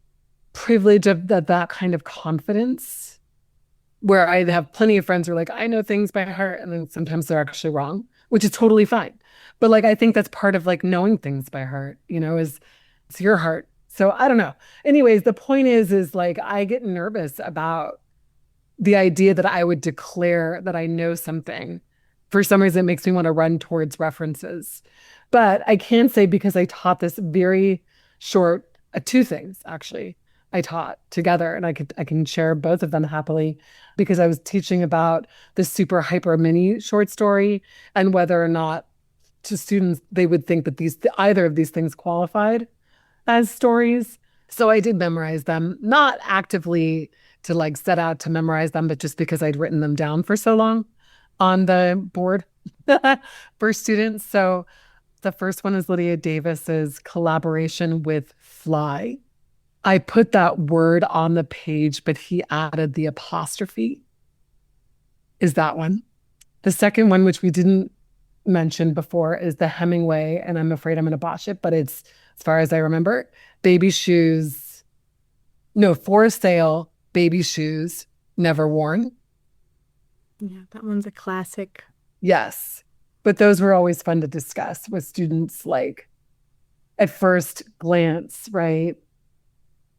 privilege of that kind of confidence where I have plenty of friends who are like, I know things by heart, and then sometimes they're actually wrong, which is totally fine. But like I think that's part of like knowing things by heart, is it's your heart. So I don't know. Anyways, the point is like I get nervous about the idea that I would declare that I know something. For some reason, it makes me want to run towards references. But I can say, because I taught this very short, two things actually I taught together, and I can share both of them happily, because I was teaching about the super hyper mini short story and whether or not to students they would think that either of these things qualified as stories. So I did memorize them, not actively to like set out to memorize them, but just because I'd written them down for so long on the board for students. So the first one is Lydia Davis's Collaboration with Fly. I put that word on the page, but he added the apostrophe. Is that one? The second one, which we didn't mention before, is the Hemingway, and I'm afraid I'm going to botch it, but it's, as far as I remember, baby shoes. No, for sale, baby shoes, never worn. Yeah, that one's a classic. Yes. But those were always fun to discuss with students, like at first glance, right?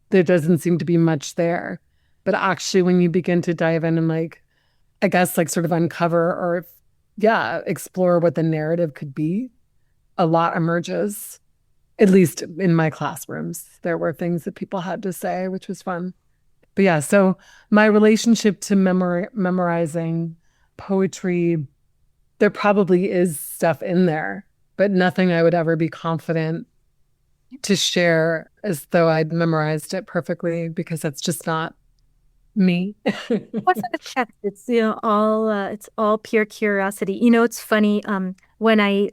There doesn't seem to be much there. But actually, when you begin to dive in and like, I guess like sort of uncover or explore what the narrative could be, a lot emerges. At least in my classrooms, there were things that people had to say, which was fun. But yeah, so my relationship to memorizing poetry, there probably is stuff in there, but nothing I would ever be confident to share as though I'd memorized it perfectly, because that's just not me. What's the text? It's all pure curiosity. It's funny. When I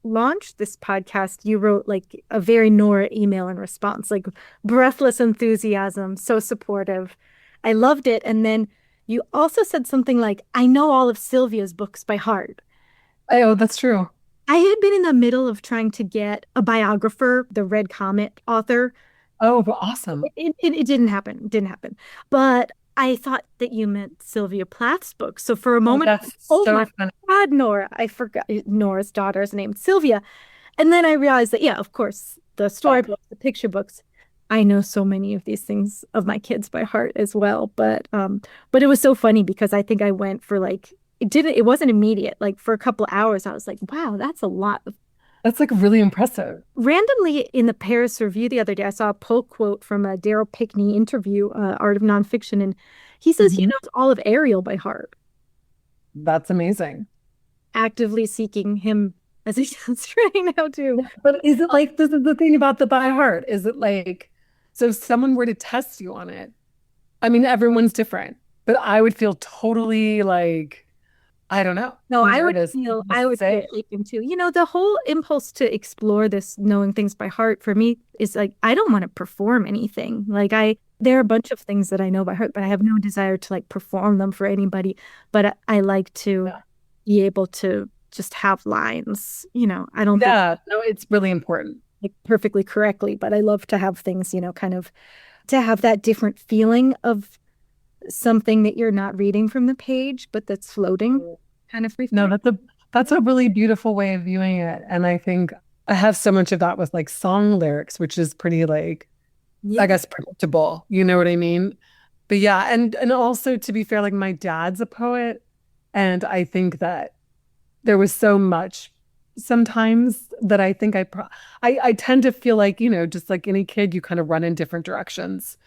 launched this podcast, you wrote like a very Nora email in response, like breathless enthusiasm, so supportive. I loved it. And then you also said something like, I know all of Sylvia's books by heart. Oh, that's true. I had been in the middle of trying to get a biographer, the Red Comet author. Oh, awesome. It didn't happen. It didn't happen. But I thought that you meant Sylvia Plath's book. So for a moment, my God, Nora, I forgot Nora's daughter is named Sylvia. And then I realized that, yeah, of course, the storybooks, the picture books, I know so many of these things of my kids by heart as well. But it was so funny because I think I went for like, it wasn't immediate. Like for a couple of hours, I was like, wow, that's a lot. That's like really impressive. Randomly in the Paris Review the other day, I saw a pull quote from a Daryl Pickney interview, Art of Nonfiction, and he says he knows all of Ariel by heart. That's amazing. Actively seeking him as he does right now too. But is it like, this is the thing about the by heart, is it like, so if someone were to test you on it, I mean, everyone's different, but I would feel totally like, I don't know. No, I would feel taken too. The whole impulse to explore this knowing things by heart for me is like, I don't want to perform anything. Like there are a bunch of things that I know by heart, but I have no desire to like perform them for anybody. But I like to be able to just have lines, I don't think, no, it's really important. Like perfectly correctly, but I love to have things, kind of to have that different feeling of something that you're not reading from the page, but that's floating kind of free. No, that's a really beautiful way of viewing it. And I think I have so much of that with like song lyrics, which is pretty like, I guess, predictable. You know what I mean? But yeah, and also to be fair, like my dad's a poet, and I think that there was so much sometimes that I think I tend to feel like, just like any kid, you kind of run in different directions.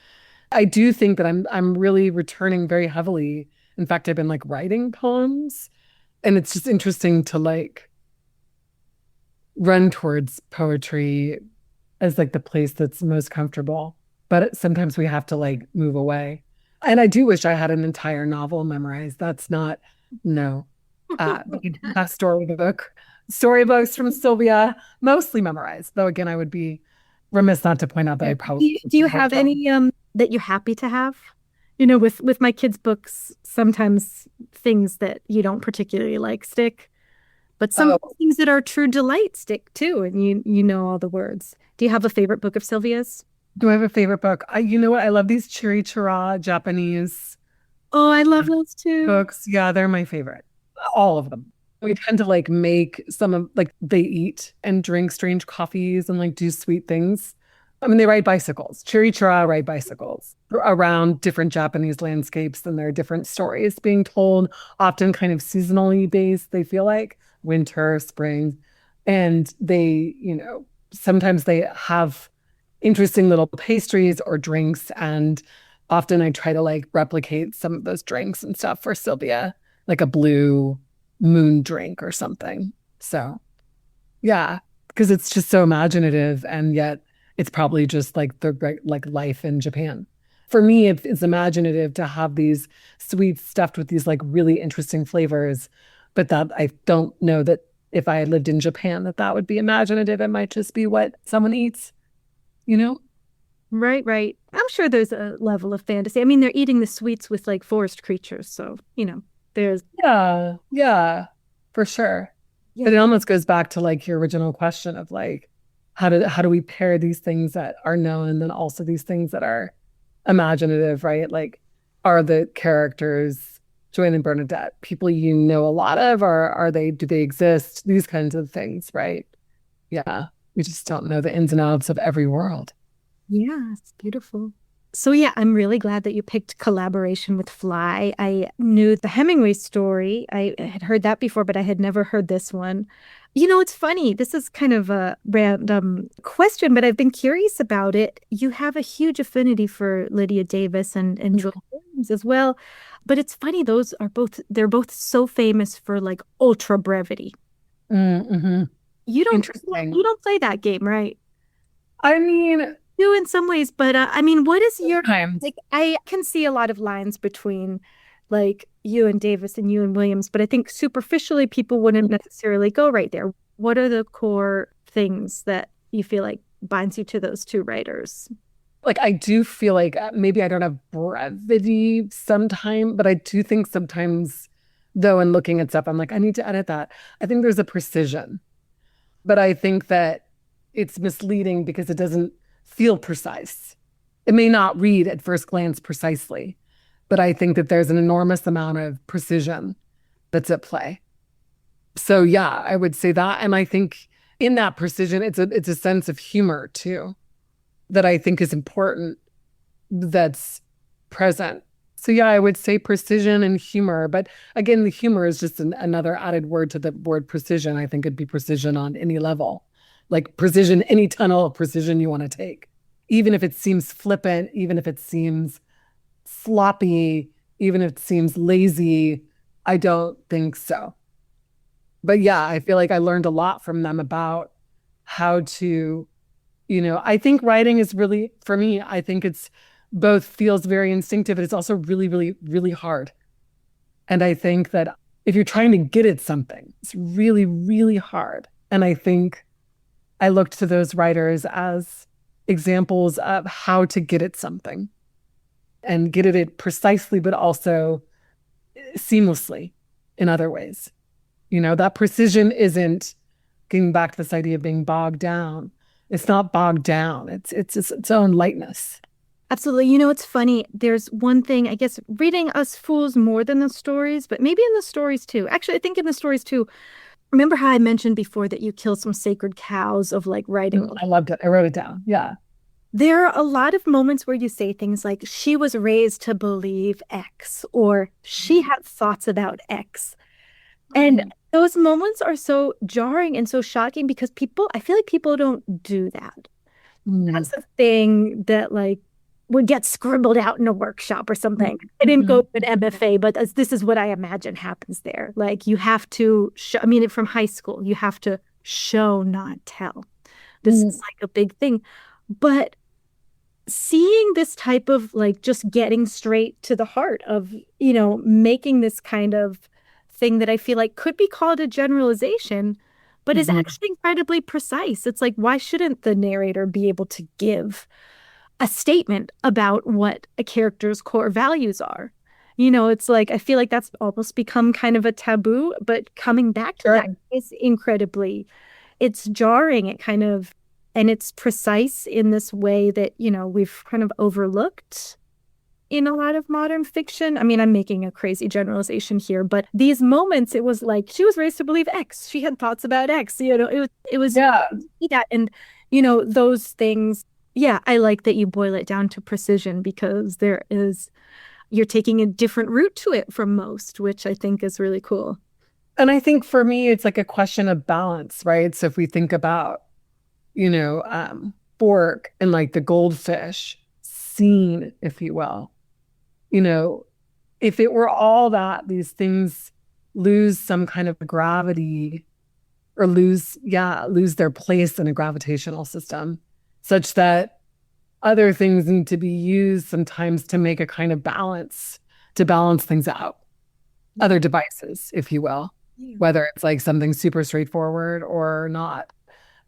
I do think that I'm really returning very heavily. In fact, I've been like writing poems, and it's just interesting to like run towards poetry as like the place that's most comfortable. But sometimes we have to like move away. And I do wish I had an entire novel memorized. That's not, no. That storybooks from Sylvia, mostly memorized. Though again, I would be remiss not to point out that I probably Do you have any that you're happy to have? With my kids' books, sometimes things that you don't particularly like stick, but some things that are true delight stick too, and you know all the words. Do you have a favorite book of Sylvia's? Do I have a favorite book? You know what? I love these chiri-chara Japanese Oh, I love those too. books. Yeah, they're my favorite. All of them. We tend to like make some of like they eat and drink strange coffees and like do sweet things. I mean, they ride bicycles. Chiri-chara ride bicycles around different Japanese landscapes, and there are different stories being told, often kind of seasonally based, they feel like winter, spring. And they, sometimes they have interesting little pastries or drinks. And often I try to like replicate some of those drinks and stuff for Sylvia, like a blue moon drink or something. So yeah, because it's just so imaginative, and yet it's probably just like the like life in Japan. For me, it's imaginative to have these sweets stuffed with these like really interesting flavors, but that I don't know that if I had lived in Japan, that would be imaginative. It might just be what someone eats, you know? Right, right. I'm sure there's a level of fantasy. I mean, they're eating the sweets with like forest creatures, so there's Yeah, for sure. Yeah. But it almost goes back to like your original question of like, how do we pair these things that are known and then also these things that are imaginative, right? Like, are the characters Joanne and Bernadette people you know a lot of, or do they exist? These kinds of things, right? Yeah, we just don't know the ins and outs of every world. Yeah, it's beautiful. So yeah, I'm really glad that you picked collaboration with Fly. I knew the Hemingway story. I had heard that before, but I had never heard this one. It's funny. This is kind of a random question, but I've been curious about it. You have a huge affinity for Lydia Davis and Joy Williams as well. But it's funny, they're both so famous for like ultra brevity. Mm-hmm. You Interesting. don't play that game, right? I mean, Do in some ways, but I mean, what is your sometimes. like? I can see a lot of lines between like you and Davis and you and Williams, but I think superficially people wouldn't necessarily go right there. What are the core things that you feel like binds you to those two writers? Like I do feel like maybe I don't have brevity sometime, but I do think sometimes, though, in looking at stuff, I'm like, I need to edit that. I think there's a precision, but I think that it's misleading because it doesn't feel precise. It may not read at first glance precisely, but I think that there's an enormous amount of precision that's at play. So yeah, I would say that. And I think in that precision, it's a sense of humor too, that I think is important, that's present. So yeah, I would say precision and humor. But again, the humor is just another added word to the word precision. I think it'd be precision on any level, like precision, any tunnel of precision you want to take. Even if it seems flippant, even if it seems sloppy, even if it seems lazy, I don't think so. But yeah, I feel like I learned a lot from them about how to, I think writing is really, for me, I think it's both feels very instinctive, but it's also really, really, really hard. And I think that if you're trying to get at something, it's really, really hard. And I think I looked to those writers as examples of how to get at something and get at it precisely, but also seamlessly in other ways. That precision isn't getting back to this idea of being bogged down. It's not bogged down. It's its own lightness. Absolutely. You know, it's funny. There's one thing, I guess, reading Us Fools more than the stories, but maybe in the stories too. Actually, I think in the stories too. Remember how I mentioned before that you kill some sacred cows of like writing? I loved it. I wrote it down. Yeah. There are a lot of moments where you say things like, she was raised to believe X, or she had thoughts about X. And those moments are so jarring and so shocking because I feel like people don't do that. That's the thing that like would get scribbled out in a workshop or something. I didn't go to an MFA, but this is what I imagine happens there. Like you have to show, I mean, from high school, you have to show, not tell. This is like a big thing. But seeing this type of like just getting straight to the heart of, making this kind of thing that I feel like could be called a generalization, but is actually incredibly precise. It's like, why shouldn't the narrator be able to give a statement about what a character's core values are? It's like, I feel like that's almost become kind of a taboo, but coming back to that is it's jarring. And it's precise in this way that, we've kind of overlooked in a lot of modern fiction. I mean, I'm making a crazy generalization here, but these moments, it was like she was raised to believe X. She had thoughts about X. It was that, and those things. Yeah, I like that you boil it down to precision because you're taking a different route to it from most, which I think is really cool. And I think for me, it's like a question of balance, right? So if we think about, Bork and like the goldfish scene, if you will, if it were all that, these things lose some kind of gravity or lose their place in a gravitational system, such that other things need to be used sometimes to make a kind of balance, to balance things out. Other devices, if you will, whether it's like something super straightforward or not.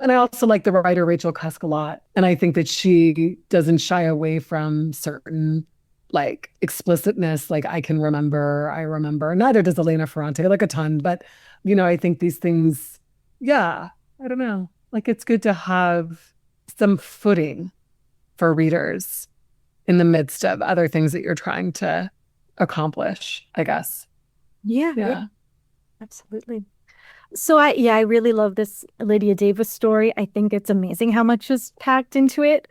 And I also like the writer Rachel Cusk a lot. And I think that she doesn't shy away from certain like explicitness, like I remember. Neither does Elena Ferrante, like a ton. But, I think these things, I don't know. Like it's good to have some footing for readers in the midst of other things that you're trying to accomplish, I guess. Yeah. Absolutely. So I really love this Lydia Davis story. I think it's amazing how much is packed into it.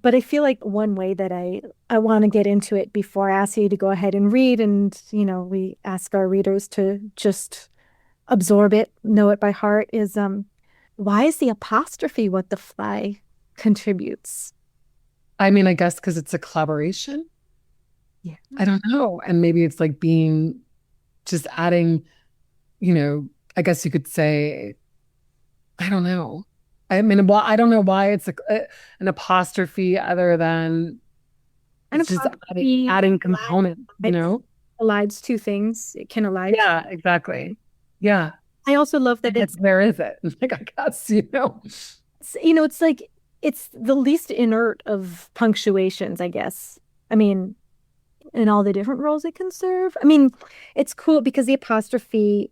But I feel like one way that I want to get into it before I ask you to go ahead and read, and we ask our readers to just absorb it, know it by heart, is why is the apostrophe what the fly contributes? I mean, I guess because it's a collaboration. Yeah. I don't know. And maybe it's like being just adding, I guess you could say, I don't know. I mean, well, I don't know why it's an apostrophe other than An it's just apostrophe adding component, Elides two things. It can elide. Yeah, exactly. Yeah. I also love that where is it? Like, I guess, it's like it's the least inert of punctuations, I guess. I mean, in all the different roles it can serve. I mean, it's cool because the apostrophe,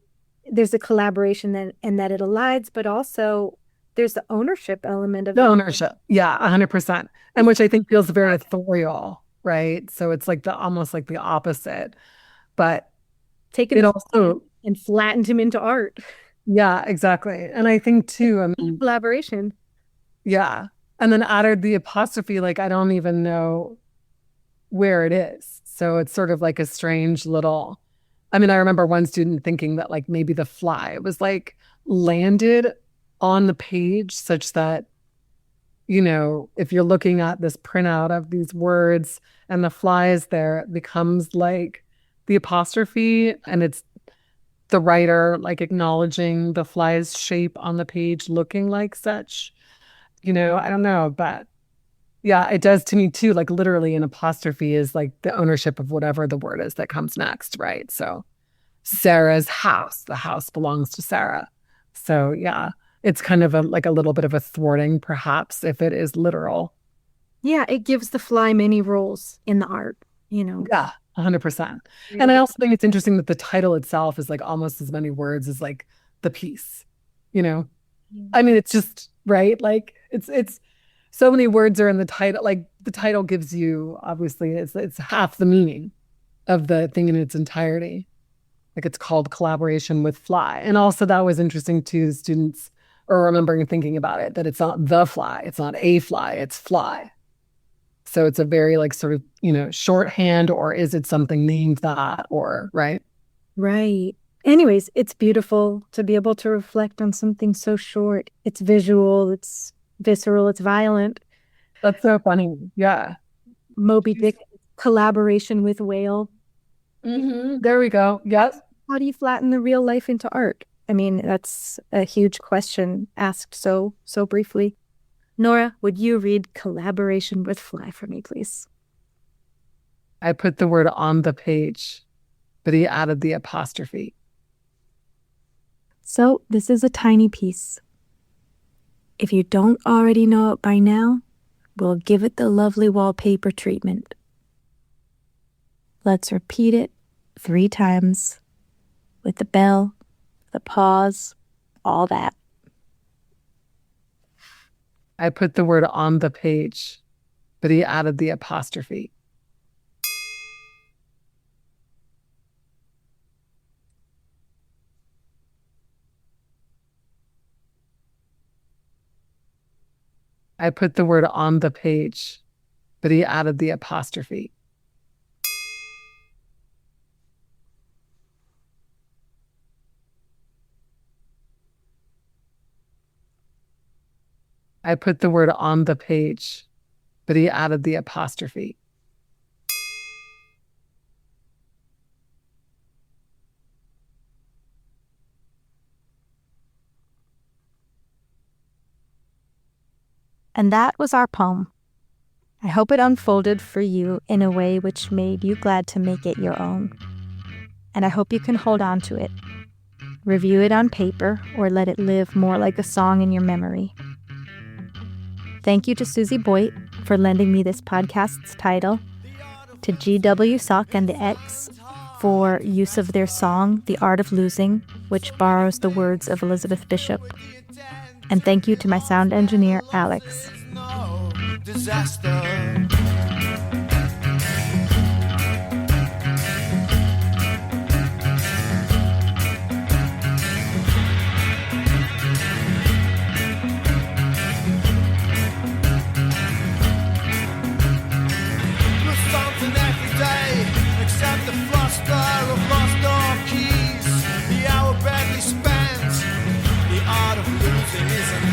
there's a collaboration and that it elides, but also there's the ownership element of the ownership. Yeah, 100%. And which I think feels very authorial, right? So it's like almost like the opposite, but taken it also and flattened him into art. Yeah, exactly. And I think too, I mean, collaboration. Yeah. And then added the apostrophe, like I don't even know where it is. So it's sort of like a strange little, I mean, I remember one student thinking that like maybe the fly was like landed on the page such that, if you're looking at this printout of these words and the fly is there, it becomes like the apostrophe, and it's the writer like acknowledging the fly's shape on the page looking like such. I don't know, but yeah, it does to me too. Like literally an apostrophe is like the ownership of whatever the word is that comes next, right? So Sarah's house, the house belongs to Sarah. So yeah, it's kind of like a little bit of a thwarting, perhaps, if it is literal. Yeah, it gives the fly many roles in the art, Yeah, 100%. And I also think it's interesting that the title itself is like almost as many words as like the piece, I mean, it's just, right? Like it's so many words are in the title. Like the title gives you, obviously, it's half the meaning of the thing in its entirety. Like it's called Collaboration with Fly. And also that was interesting to students, or remembering thinking about it, that it's not the fly, it's not a fly, it's fly. So it's a very like sort of, shorthand, or is it something named that, or right? Right. Anyways, it's beautiful to be able to reflect on something so short. It's visual, it's visceral, it's violent. That's so funny. Yeah. Moby Dick collaboration with whale. There we go. Yes. How do you flatten the real life into art? I mean, that's a huge question asked so briefly. Nora, would you read Collaboration with Fly for me, please? I put the word on the page, but he added the apostrophe. So this is a tiny piece. If you don't already know it by now, we'll give it the lovely wallpaper treatment. Let's repeat it 3 times with the bell, the pause, all that. I put the word on the page, but he added the apostrophe. I put the word on the page, but he added the apostrophe. I put the word on the page, but he added the apostrophe. And that was our poem. I hope it unfolded for you in a way which made you glad to make it your own. And I hope you can hold on to it, review it on paper, or let it live more like a song in your memory. Thank you to Susie Boyd for lending me this podcast's title, to GW Sock and the X for use of their song, The Art of Losing, which borrows the words of Elizabeth Bishop. And thank you to my sound engineer, Alex. Disaster. Except the fluster of lost door keys, the hour badly spent. The art of losing isn't